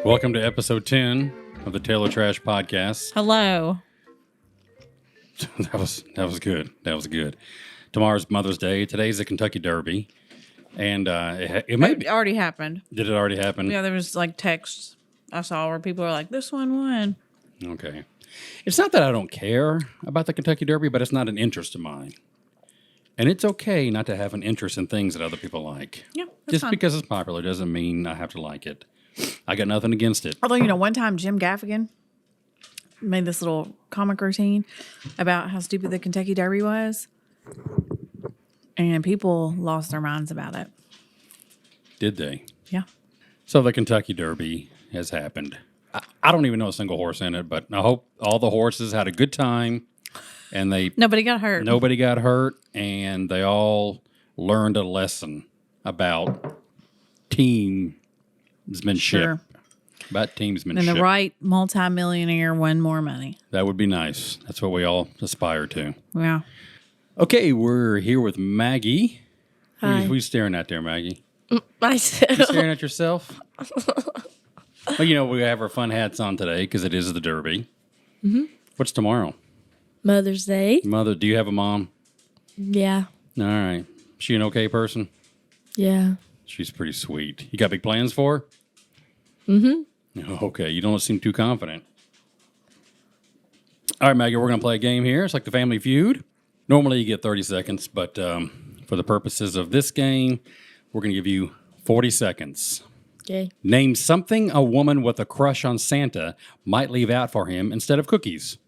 Welcome to episode 10 of the Taylor Trash Podcast. Hello. That was good. That was good. Tomorrow's Mother's Day. Today's the Kentucky Derby. And it may be. Already happened. Did it already happen? Yeah, there was like texts I saw where people are like, this one won. Okay. It's not that I don't care about the Kentucky Derby, but it's not an interest of mine. And it's okay not to have an interest in things that other people like. Yeah, that's Just fine. because it's popular doesn't mean I have to like it. I got nothing against it. Although, one time Jim Gaffigan made this little comic routine about how stupid the Kentucky Derby was. And people lost their minds about it. Did they? Yeah. So the Kentucky Derby has happened. I don't even know a single horse in it, but I hope all the horses had a good time and Nobody got hurt. Nobody got hurt, and they all learned a lesson about teamsmanship. Sure. About teamsmanship. And the right multimillionaire won more money. That would be nice. That's what we all aspire to. Yeah. Okay, we're here with Maggie. Hi. Who you staring at there, Maggie? Myself. You staring at yourself? Well, we have our fun hats on today because it is the Derby. Mm-hmm. What's tomorrow? Mother's Day. Mother, do you have a mom? Yeah. All right. She an okay person? Yeah. She's pretty sweet. You got big plans for her? Mm-hmm. Okay, you don't seem too confident. All right, Maggie, we're going to play a game here. It's like the Family Feud. Normally you get 30 seconds, but for the purposes of this game, we're going to give you 40 seconds. Okay. Name something a woman with a crush on Santa might leave out for him instead of cookies.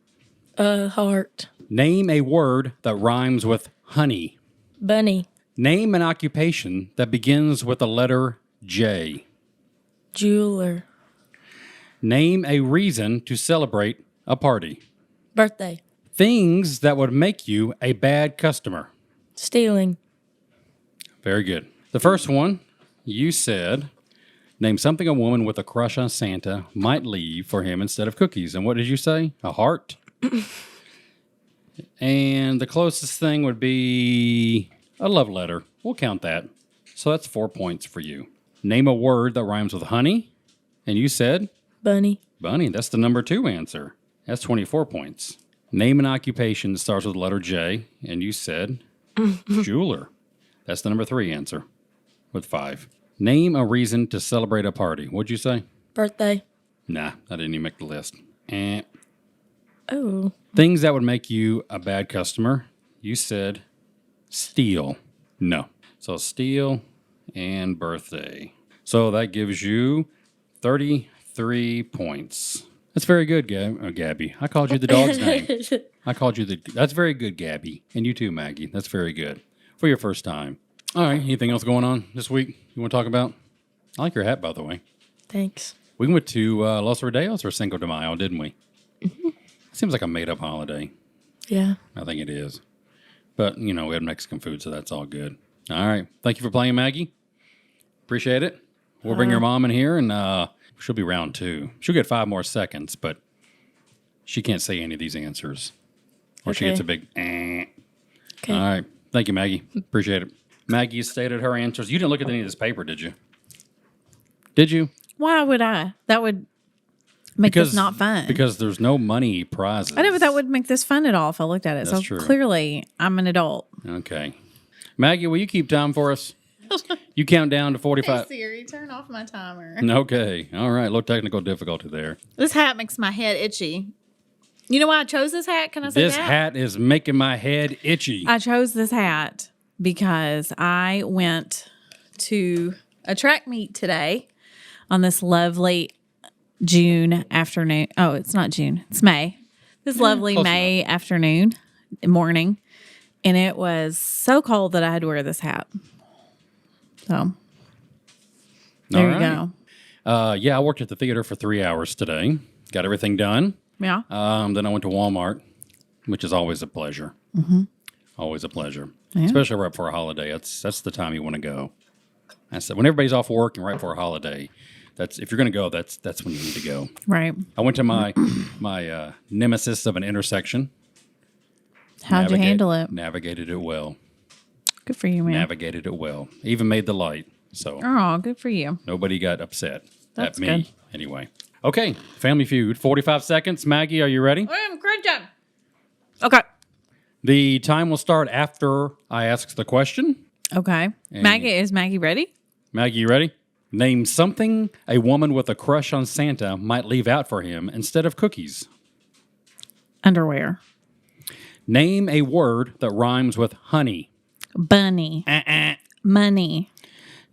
Heart. Name a word that rhymes with honey. Bunny. Name an occupation that begins with the letter J. Jeweler. Name a reason to celebrate a party. Birthday. Things that would make you a bad customer. Stealing. Very good. The first one, you said, name something a woman with a crush on Santa might leave for him instead of cookies. And what did you say? A heart? And the closest thing would be a love letter. We'll count that. So that's 4 points for you. Name a word that rhymes with honey. And you said? Bunny. Bunny. That's the number 2 answer. That's 24 points. Name an occupation that starts with the letter J. And you said? Jeweler. That's the number 3 answer with 5. Name a reason to celebrate a party. What'd you say? Birthday. Nah, I didn't even make the list. Oh. Things that would make you a bad customer. You said steal. No. So steal and birthday. So that gives you 33 points. That's very good, Gabby. I called you the dog's name. That's very good, Gabby. And you too, Maggie. That's very good for your first time. All right. Anything else going on this week you want to talk about? I like your hat, by the way. Thanks. We went to Los Rodeos or Cinco de Mayo, didn't we? Mm-hmm. Seems like a made-up holiday. Yeah. I think it is. But, we had Mexican food, so that's all good. All right. Thank you for playing, Maggie. Appreciate it. We'll bring your mom in here, and she'll be round 2. She'll get 5 more seconds, but she can't say any of these answers. Or she gets a big Okay. All right. Thank you, Maggie. Appreciate it. Maggie stated her answers. You didn't look at any of this paper, did you? Did you? Why would I? That would make this not fun. Because there's no money prizes. I know, but that would make this fun at all if I looked at it. That's so true. Clearly, I'm an adult. Okay. Maggie, will you keep time for us? You count down to 45. Hey Siri, turn off my timer. Okay. All right. A little technical difficulty there. This hat makes my head itchy. You know why I chose this hat? Can I say This that? hat is making my head itchy. I chose this hat because I went to a track meet today on this lovely June afternoon. Oh, it's not June. It's May. This lovely Close May afternoon, morning. And it was so cold that I had to wear this hat. So, there you go. Yeah, I worked at the theater for 3 hours today. Got everything done. Yeah. Then I went to Walmart, which is always a pleasure. Mm-hmm. Always a pleasure. Yeah. Especially right for a holiday. That's the time you want to go. That's when everybody's off work and right for a holiday. If you're going to go, that's when you need to go. Right. I went to my nemesis of an intersection. How'd you handle it? Navigated it well. Good for you, man. Navigated it well. Even made the light. So Oh, good for you. nobody got upset. That's at me, good. anyway. Okay, Family Feud, 45 seconds. Maggie, are you ready? Great job. Okay. The time will start after I ask the question. Okay. Is Maggie ready? Maggie, you ready? Name something a woman with a crush on Santa might leave out for him instead of cookies. Underwear. Name a word that rhymes with honey. Bunny. Money.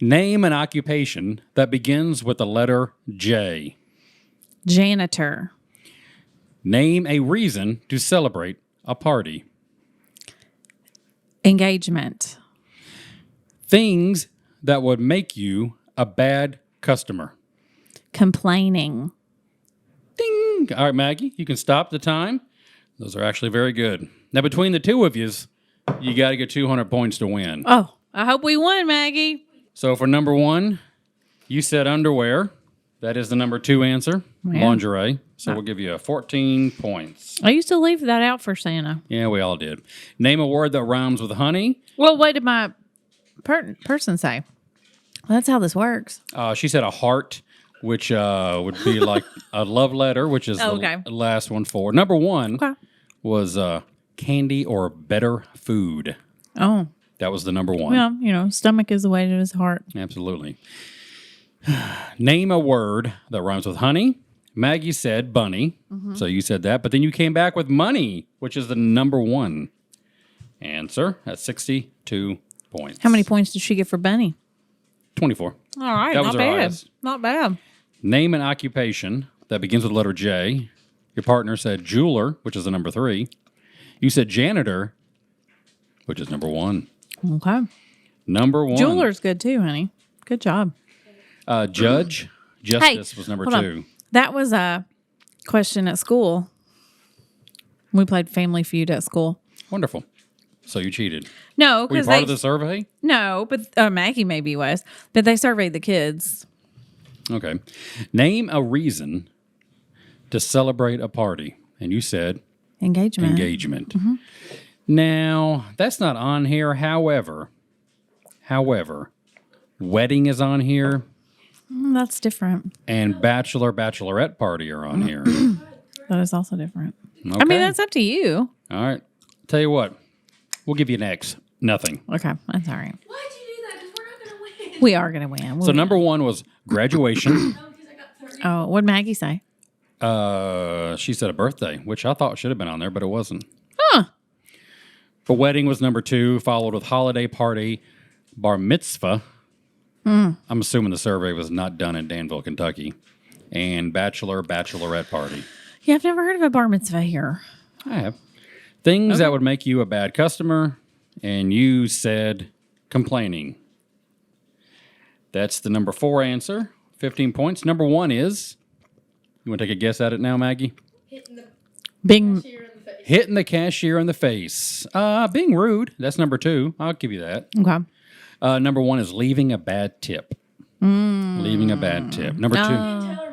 Name an occupation that begins with the letter J. Janitor. Name a reason to celebrate a party. Engagement. Things that would make you a bad customer. Complaining. Ding! All right, Maggie, you can stop the time. Those are actually very good. Now, between the two of yous, you got to get 200 points to win. Oh, I hope we won, Maggie. So for number one, you said underwear. That is the number 2 answer, lingerie. So we'll give you 14 points. I used to leave that out for Santa. Yeah, we all did. Name a word that rhymes with honey. Well, what did my person say? Well, that's how this works. She said a heart, which would be like a love letter, which is Okay. the last one for. Number 1 Okay. was candy or better food. Oh, That was the number 1. well, stomach is the way to his heart. Absolutely. Name a word that rhymes with honey. Maggie said bunny, so you said that. But then you came back with money, which is the number 1 answer at 62 points. How many points did she get for Bunny? 24. All right, That was not her bad. highest. Not bad. Name an occupation that begins with the letter J. Your partner said jeweler, which is the number 3. You said janitor, which is number 1. Okay. Number 1. Jeweler's good too, honey. Good job. Judge, justice was number hold 2. on. That was a question at school. We played Family Feud at school. Wonderful. So you cheated. No, Were you because part of the survey? no, but Maggie maybe was, but they surveyed the kids. Okay. Name a reason to celebrate a party. And you said Engagement. engagement. Now, that's not on here. However, wedding is on here That's different. and bachelorette party are on here. That is also different. Okay. I mean, that's up to you. All right. Tell you what. We'll give you an X. Nothing. Okay, that's all right. Why'd you do that? Because we're not going to win. We are going to win. So number 1 was graduation. Because I got 30. Oh, what'd Maggie say? She said a birthday, which I thought should have been on there, but it wasn't. Huh. For wedding was number 2, followed with holiday party, bar mitzvah. I'm assuming the survey was not done in Danville, Kentucky. And bachelorette party. Yeah, I've never heard of a bar mitzvah here. I have. Things that would make you a bad customer, and you said complaining. That's the number 4 answer. 15 points. Number 1 is, you want to take a guess at it now, Maggie? Hitting the Bing. cashier in the face. Hitting the cashier in the face. Being rude. That's number 2. I'll give you that. Okay. Number 1 is leaving a bad tip. Leaving a bad tip. Number 2. Tell her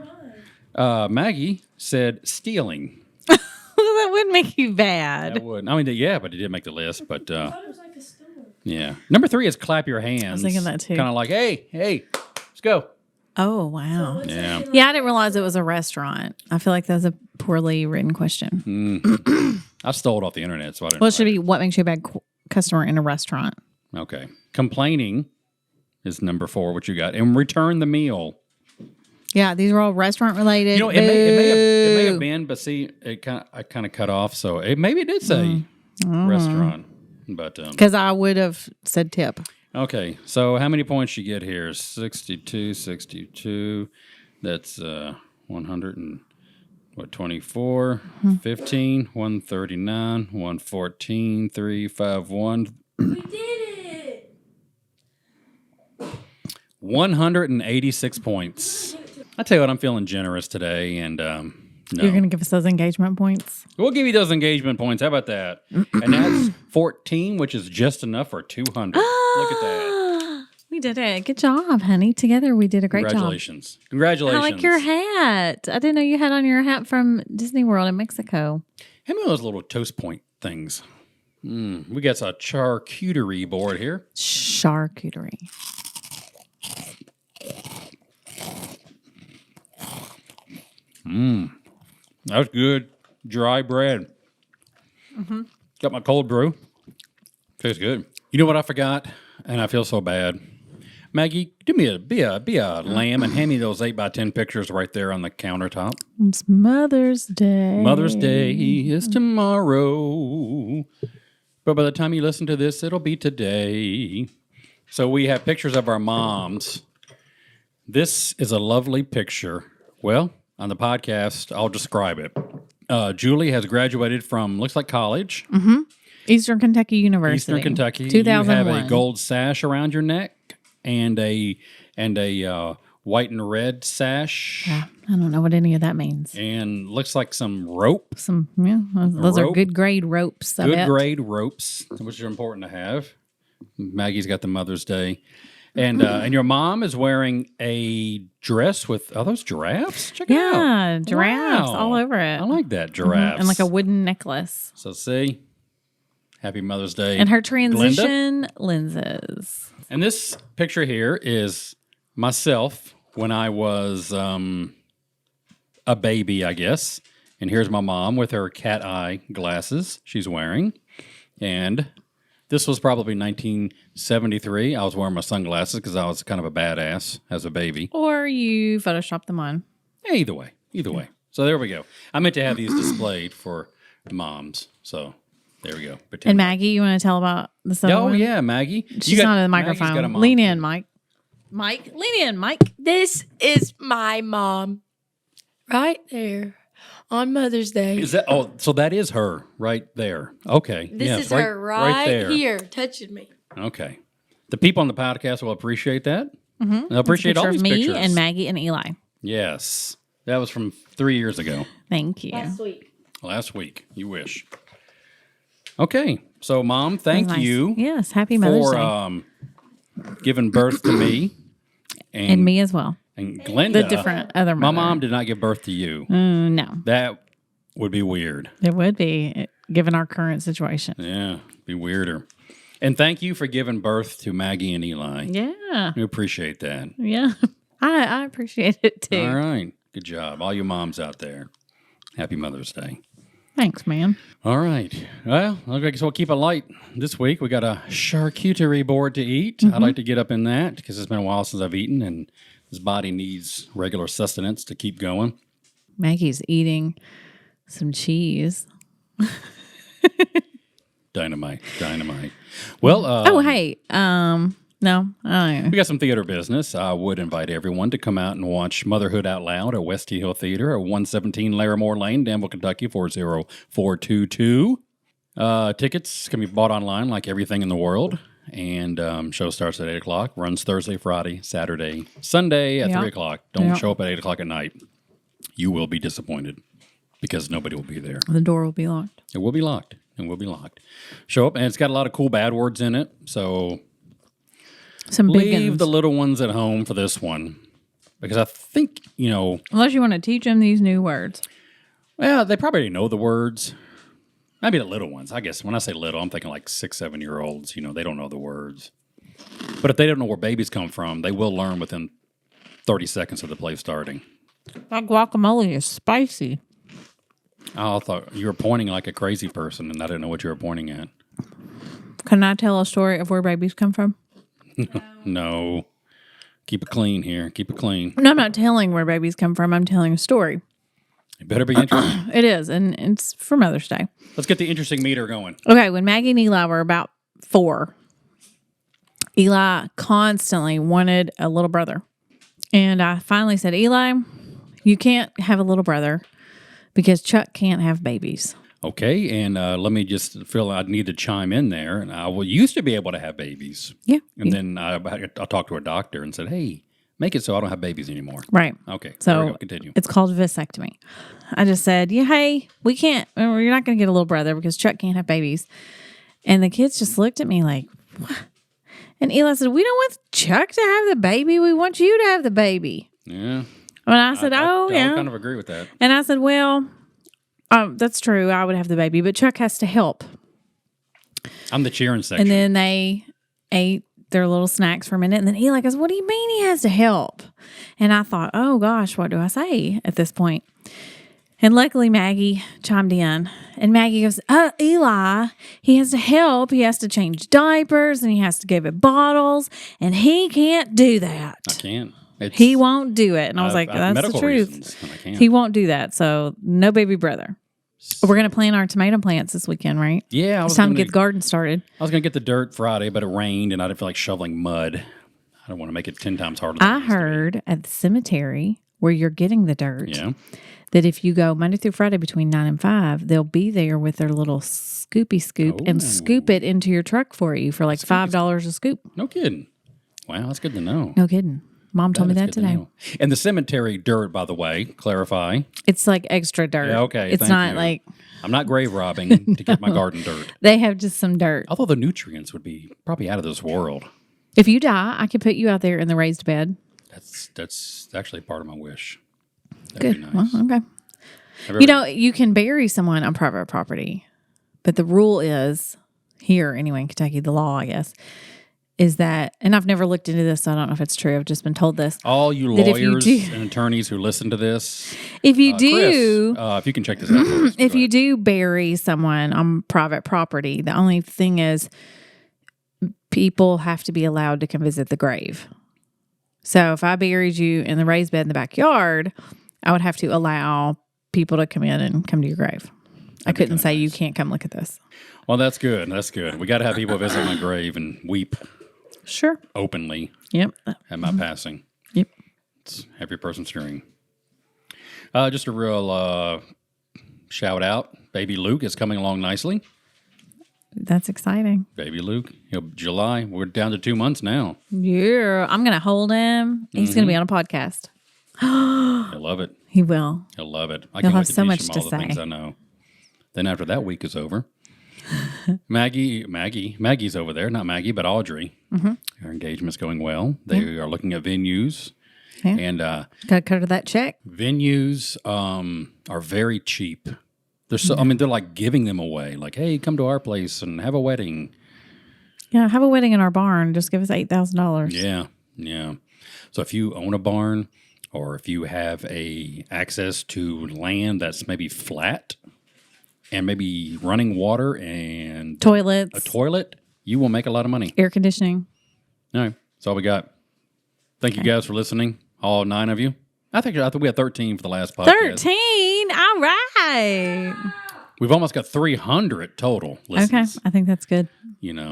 mine. Maggie said stealing. That would make you bad. That would. I mean, yeah, but it did make the list. But I thought it was like a stone. yeah. Number 3 is clap your hands. thinking that too. Kind of like, hey, let's go. Oh, wow. What's Yeah. that? Yeah, I didn't realize it was a restaurant. I feel like that's a poorly written question. I stole it off the internet, so I didn't. Well, it should write be what makes you a bad customer in a restaurant. it. Okay. Complaining is number 4, what you got. And return the meal. Yeah, these are all restaurant related. You know, it may have been, but see, I kind of cut off, so maybe it did say restaurant. But because I would have said tip. okay, so how many points you get here? 62. That's 100 and what? 24, 15, 139, 114, 351. We did it. 186 points. I tell you what, I'm feeling generous today, and no. You're going to give us those engagement points? We'll give you those engagement points. How about that? And that's 14, which is just enough for 200. Look at that. We did it. Good job, honey. Together we did a great job. Congratulations. Congratulations. I like your hat. I didn't know you had on your hat from Disney World in Mexico. How many of those little toast point things? We got a charcuterie board here. Charcuterie. That's good. Dry bread. Got my cold brew. Tastes good. You know what I forgot? And I feel so bad. Maggie, do me be a lamb and hand me those 8x10 pictures right there on the countertop. It's Mother's Day. Mother's Day is tomorrow. But by the time you listen to this, it'll be today. So we have pictures of our moms. This is a lovely picture. Well, on the podcast, I'll describe it. Julie has graduated from, looks like college. Eastern Kentucky University. Eastern Kentucky. 2001. You have a gold sash around your neck and a white and red sash. Yeah, I don't know what any of that means. And looks like some rope. Those are Rope. good grade ropes. I Good bet. grade ropes, which are important to have. Maggie's got the Mother's Day. And your mom is wearing a dress with, are those giraffes? Check it out. Yeah, giraffes Wow. all over it. I like that, giraffes. And like a wooden necklace. So see, happy Mother's Day. And her Glenda. transition lenses. And this picture here is myself when I was a baby, I guess. And here's my mom with her cat eye glasses she's wearing. And this was probably 1973. I was wearing my sunglasses because I was kind of a badass as a baby. Or you Photoshop them on. Yeah, either way. So there we go. I meant to have these displayed for moms. So there we go. Pretend. And Maggie, you want to tell about the other Oh, one? yeah, Maggie. She's not in the Maggie's got a microphone. mom. Lean in, Mike. Mike, lean in, Mike. This is my mom. Right there. On Mother's Day. Is that? Oh, so that is her right there. Okay. This yes, is her right there. here, touching me. Okay. The people on the podcast will appreciate that. Mm-hmm. They'll appreciate all Picture these of me pictures. and Maggie and Eli. Yes. That was from 3 years ago. Thank you. Last week. You wish. Okay. So, Mom, thank Nice. you Yes, happy Mother's for Day. giving birth to me. And me as well. And Glenda. The different other My mother. mom did not give birth to you. No, That would be weird. it would be given our current situation. Yeah, be weirder. And thank you for giving birth to Maggie and Eli. Yeah, We appreciate that. yeah. I appreciate it too. All right. Good job. All you moms out there. Happy Mother's Day. Thanks, man. All right. Well, I guess we'll keep it light this week. We got a charcuterie board to eat. I'd like to get up in that because it's been a while since I've eaten and this body needs regular sustenance to keep going. Maggie's eating some cheese. Dynamite. Well, Oh, hey. No, I we got some theater business. I would invite everyone to come out and watch Motherhood Out Loud at West T Hill Theater at 117 Larimore Lane, Danville, Kentucky, 40422. Tickets can be bought online like everything in the world. And show starts at 8 o'clock, runs Thursday, Friday, Saturday, Sunday at 3 o'clock. Don't show up at 8 o'clock at night. You will be disappointed because nobody will be there. The door will be locked. It will be locked. Show up, and it's got a lot of cool bad words in it. So Some big leave ones. the little ones at home for this one because I think, Unless you want to teach them these new words. well, they probably already know the words. Maybe the little ones. I guess when I say little, I'm thinking like 6, 7-year-olds. They don't know the words. But if they don't know where babies come from, they will learn within 30 seconds of the play starting. That guacamole is spicy. I thought you were pointing like a crazy person, and I didn't know what you were pointing at. Can I tell a story of where babies come from? No. Keep it clean here. Keep it clean. No, I'm not telling where babies come from. I'm telling a story. It better be interesting. It is, and it's for Mother's Day. Let's get the interesting meter going. Okay, when Maggie and Eli were about 4, Eli constantly wanted a little brother. And I finally said, Eli, you can't have a little brother because Chuck can't have babies. Okay, and let me just feel I need to chime in there. And I used to be able to have babies. Yeah. And then I talked to a doctor and said, hey, make it so I don't have babies anymore. Right. Okay, So there we go. Continue. it's called vasectomy. I just said, yeah, hey, we can't, you're not going to get a little brother because Chuck can't have babies. And the kids just looked at me like, what? And Eli said, we don't want Chuck to have the baby. We want you to have the baby. Yeah. And I said, I yeah. kind of agree with that. And I said, well, that's true. I would have the baby, but Chuck has to help. I'm the cheering section. And then they ate their little snacks for a minute. And then Eli goes, what do you mean he has to help? And I thought, oh gosh, what do I say at this point? And luckily Maggie chimed in. And Maggie goes, Eli, he has to help. He has to change diapers and he has to give it bottles. And he can't do that. I can't. He won't do it. And I was like, that's the truth. He won't do that. So no baby brother. We're going to plant our tomato plants this weekend, right? Yeah. It's time to get the garden started. I was going to get the dirt Friday, but it rained and I didn't feel like shoveling mud. I don't want to make it 10 times harder than I it used to be. heard at the cemetery where you're getting the dirt that if you go Monday through Friday between 9 and 5, they'll be there with their little scoop and scoop it into your truck for you for like $5 a scoop. No kidding. Wow, that's good to know. No kidding. Mom told me that today. And the cemetery dirt, by the way, clarify. It's like extra dirt. Yeah, okay. It's not like... I'm not grave robbing to get my garden dirt. They have just some dirt. Although the nutrients would be probably out of this world. If you die, I could put you out there in the raised bed. That's actually part of my wish. That'd Good. be nice. Well, okay. You can bury someone on private property, but the rule is, here anyway in Kentucky, the law, I guess, is that, and I've never looked into this, so I don't know if it's true. I've just been told this. All you lawyers and attorneys who listen to this, if you do, Chris, if you can check this out, first, if you do bury someone on private property, the only thing is people have to be allowed to come visit the grave. So if I buried you in the raised bed in the backyard, I would have to allow people to come in and come to your grave. I couldn't say you can't come look at this. Well, that's good. That's good. We got to have people visit my grave and weep. Sure. Openly. Yep. At my passing. Yep. It's every person's dream. Just a real shout out. Baby Luke is coming along nicely. That's exciting. Baby Luke. July. We're down to 2 months now. Yeah. I'm going to hold him. He's going to be on a podcast. He'll love it. He will. He'll love it. He'll have so much to all the things I know. Then after that week is over, Maggie's over there. Not Maggie, but Audrey. Mm-hmm. Her engagement's going well. They are looking at venues. Yeah. And got to cut that check. Venues are very cheap. They're so. I mean, they're like giving them away. Like, hey, come to our place and have a wedding. Yeah, have a wedding in our barn. Just give us $8,000. Yeah. So if you own a barn, or if you have access to land that's maybe flat, and maybe running water and toilets, a toilet, you will make a lot of money. Air conditioning. All right, that's all we got. Thank you guys for listening, all 9 of you. I think we had 13 for the last podcast. 13? All right. We've almost got 300 total listens. Okay, I think that's good.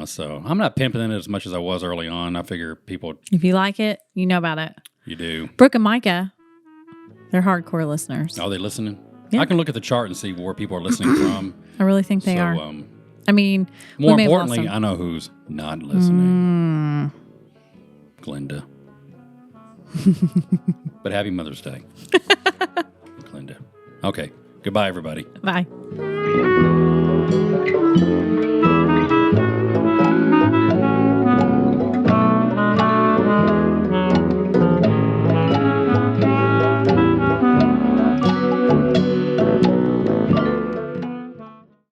So I'm not pimping it as much as I was early on. I figure people... If you like it, you know about it. You do. Brooke and Micah, they're hardcore listeners. Are they listening? Yeah. I can look at the chart and see where people are listening from. I really think they are. I mean, more importantly, I know who's not listening. Glenda. But happy Mother's Day. Glenda. Okay. Goodbye, everybody. Bye.